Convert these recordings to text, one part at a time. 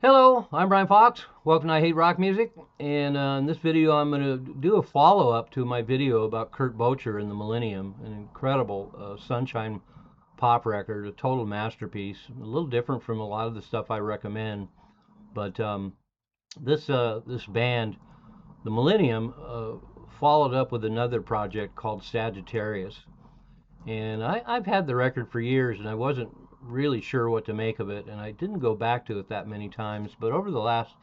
Hello, I'm Brian Fox. Welcome to I Hate Rock Music. And in this video, I'm going to do a follow-up to my video about Kurt Bocher and the Millennium, an incredible Sunshine pop record, a total masterpiece. A little different from a lot of the stuff I recommend, but this band, the Millennium, followed up with another project called Sagittarius. And I've had the record for years, and I wasn't really sure what to make of it, and I didn't go back to it that many times. But over the last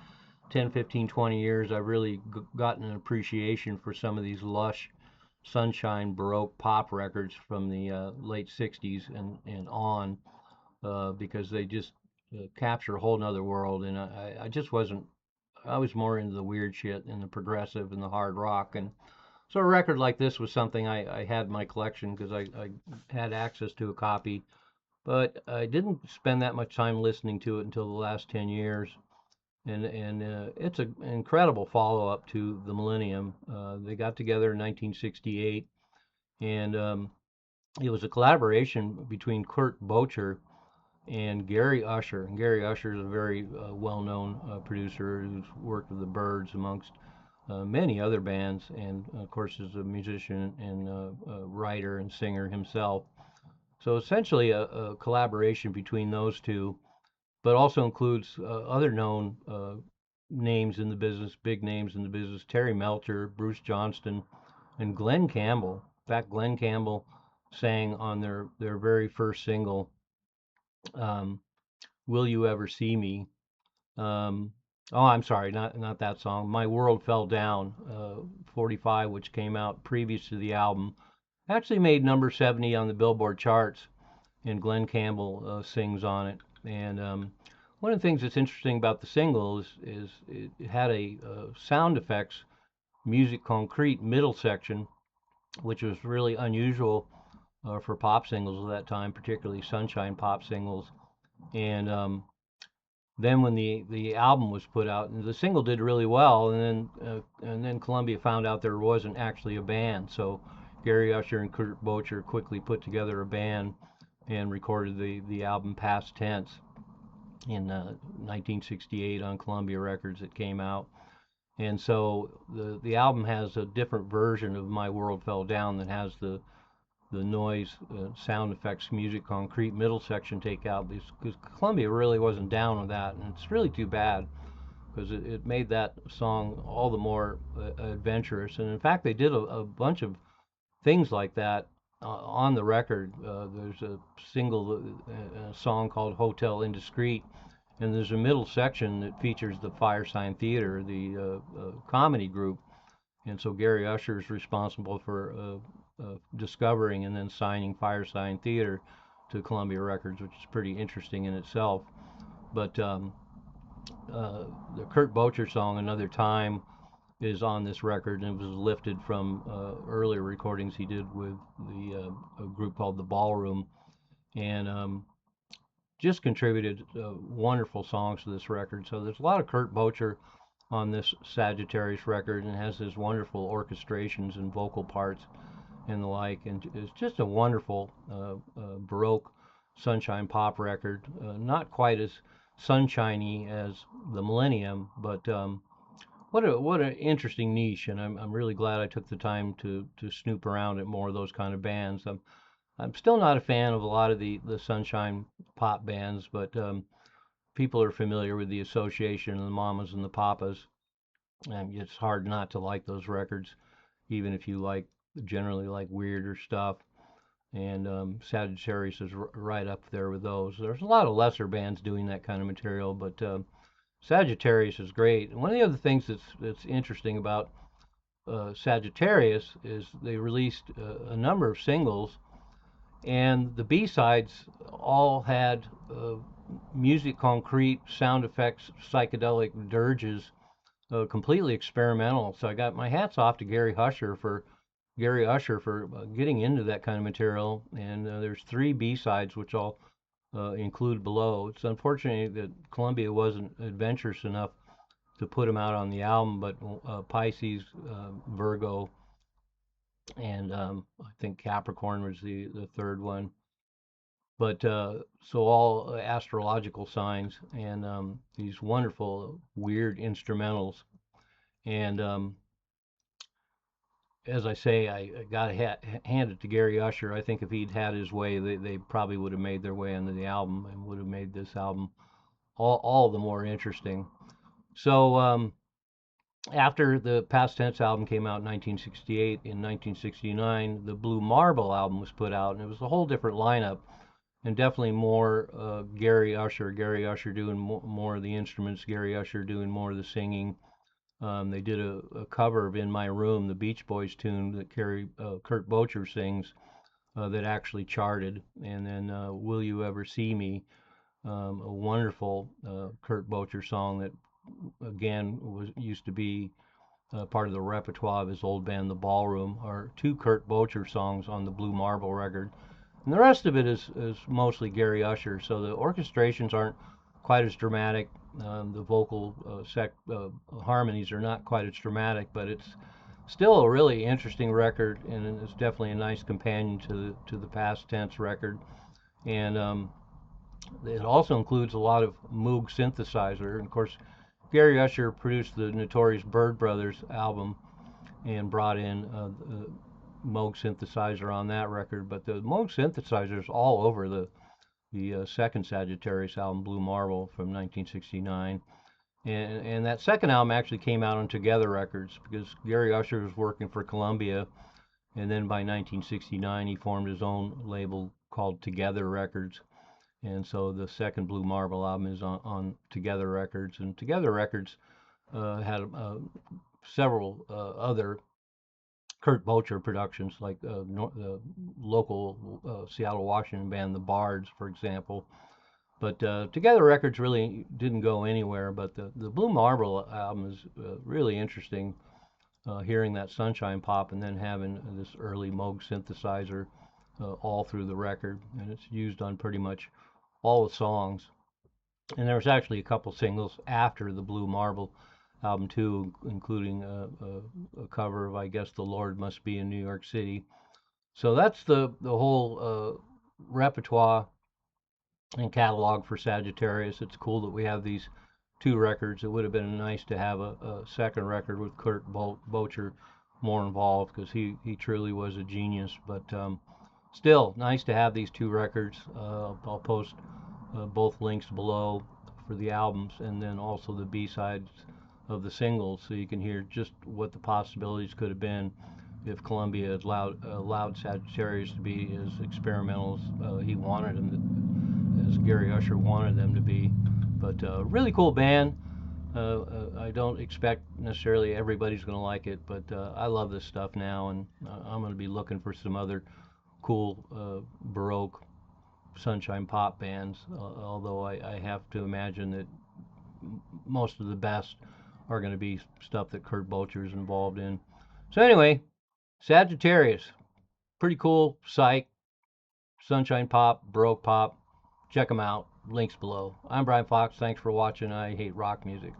10, 15, 20 years, I've really gotten an appreciation for some of these lush, sunshine, Baroque pop records from the late 60s and on, because they just capture a whole nother world. And I just wasn't, I was more into the weird shit and the progressive and the hard rock. And so a record like this was something I had in my collection because I had access to a copy, but I didn't spend that much time listening to it until the last 10 years. And it's an incredible follow-up to the Millennium. They got together in 1968, and it was a collaboration between Kurt Bocher and Gary Usher. And Gary Usher is a very well-known producer who's worked with the Byrds amongst many other bands, and of course is a musician and writer and singer himself. So essentially a collaboration between those two, but also includes other known names in the business, big names in the business: Terry Melcher, Bruce Johnston, and Glenn Campbell. In fact, Glenn Campbell sang on their very first single, um, "Will You Ever See Me?" Um, oh, I'm sorry, not that song. "My World Fell Down," 45, which came out previous to the album, actually made number 70 on the Billboard charts, and Glenn Campbell sings on it. And one of the things that's interesting about the single is it had a sound effects music concrete middle section, which was really unusual for pop singles of that time, particularly sunshine pop singles. And then when the album was put out, and the single did really well, and then Columbia found out there wasn't actually a band, so Gary Usher and Kurt Bocher quickly put together a band and recorded the album Past Tense in 1968 on Columbia Records. It came out, and so the album has a different version of My World Fell Down that has the noise, sound effects, music, concrete middle section take out, because Columbia really wasn't down with that, and it's really too bad because it made that song all the more adventurous. And in fact, they did a bunch of things like that on the record. There's a single a song called Hotel Indiscreet, and there's a middle section that features the Firesign Theater, the comedy group. And so Gary Usher is responsible for discovering and then signing Firesign Theater to Columbia Records, which is pretty interesting in itself. But the Kurt Bocher song, "Another Time," is on this record, and it was lifted from earlier recordings he did with a group called the Ballroom, and just contributed wonderful songs to this record. So there's a lot of Kurt Bocher on this Sagittarius record, and has his wonderful orchestrations and vocal parts and the like, and it's just a wonderful Baroque sunshine pop record. Not quite as sunshiny as the Millennium, but what an interesting niche, and I'm really glad I took the time to snoop around at more of those kind of bands. I'm still not a fan of a lot of the sunshine pop bands, but people are familiar with the Association and the Mamas and the Papas, and it's hard not to like those records, even if you generally like weirder stuff. And Sagittarius is right up there with those. There's a lot of lesser bands doing that kind of material, but Sagittarius is great. And one of the other things that's interesting about Sagittarius is they released a number of singles, and the B-sides all had music concrete, sound effects, psychedelic dirges, completely experimental. So I got my hats off to Gary Usher for getting into that kind of material. And there's 3 B-sides, which I'll include below. It's unfortunate that Columbia wasn't adventurous enough to put them out on the album, but Pisces, Virgo, and I think Capricorn was the third one. But so all astrological signs and these wonderful, weird instrumentals. And as I say, I got to hand it to Gary Usher. I think if he'd had his way, they probably would have made their way into the album and would have made this album all the more interesting. So after the Past Tense album came out in 1968, in 1969, the Blue Marble album was put out, and it was a whole different lineup, and definitely more Gary Usher. Gary Usher doing more of the instruments, Gary Usher doing more of the singing. They did a cover of "In My Room," the Beach Boys tune that Kurt Bocher sings, that actually charted, and then "Will You Ever See Me," a wonderful Kurt Bocher song that again used to be part of the repertoire of his old band, the Ballroom, are two Kurt Bocher songs on the Blue Marble record. And the rest of it is mostly Gary Usher, so the orchestrations aren't quite as dramatic. The vocal harmonies are not quite as dramatic, but it's still a really interesting record, and it's definitely a nice companion to the Past Tense record. And it also includes a lot of Moog synthesizer. And of course, Gary Usher produced the notorious Bird Brothers album and brought in the Moog synthesizer on that record. But the Moog synthesizer is all over the second Sagittarius album, Blue Marble, from 1969. And that second album actually came out on Together Records because Gary Usher was working for Columbia, and then by 1969 he formed his own label called Together Records. And so the second Blue Marble album is on Together Records, and Together Records had several other Kurt Bocher productions, like the local Seattle, Washington band, the Bards, for example. But Together Records really didn't go anywhere, but the Blue Marble album is really interesting, hearing that Sunshine Pop and then having this early Moog synthesizer all through the record, and it's used on pretty much all the songs. And there was actually a couple singles after the Blue Marble album too, including a cover of, I guess, "The Lord Must Be in New York City." So that's the whole repertoire and catalog for Sagittarius. It's cool that we have these two records. It would have been nice to have a second record with Kurt Bocher more involved, because he truly was a genius. But still, nice to have these two records. I'll post both links below for the albums, and then also the B-sides of the singles, so you can hear just what the possibilities could have been if Columbia had allowed Sagittarius to be as experimental as he wanted them to, as Gary Usher wanted them to be. But really cool band. I don't expect necessarily everybody's going to like it, but I love this stuff now, and I'm going to be looking for some other cool Baroque Sunshine Pop bands, although I have to imagine that most of the best are going to be stuff that Kurt Bocher is involved in. So anyway, Sagittarius, pretty cool, psych, Sunshine Pop, Baroque Pop. Check them out. Links below. I'm Brian Fox. Thanks for watching. I Hate Rock Music.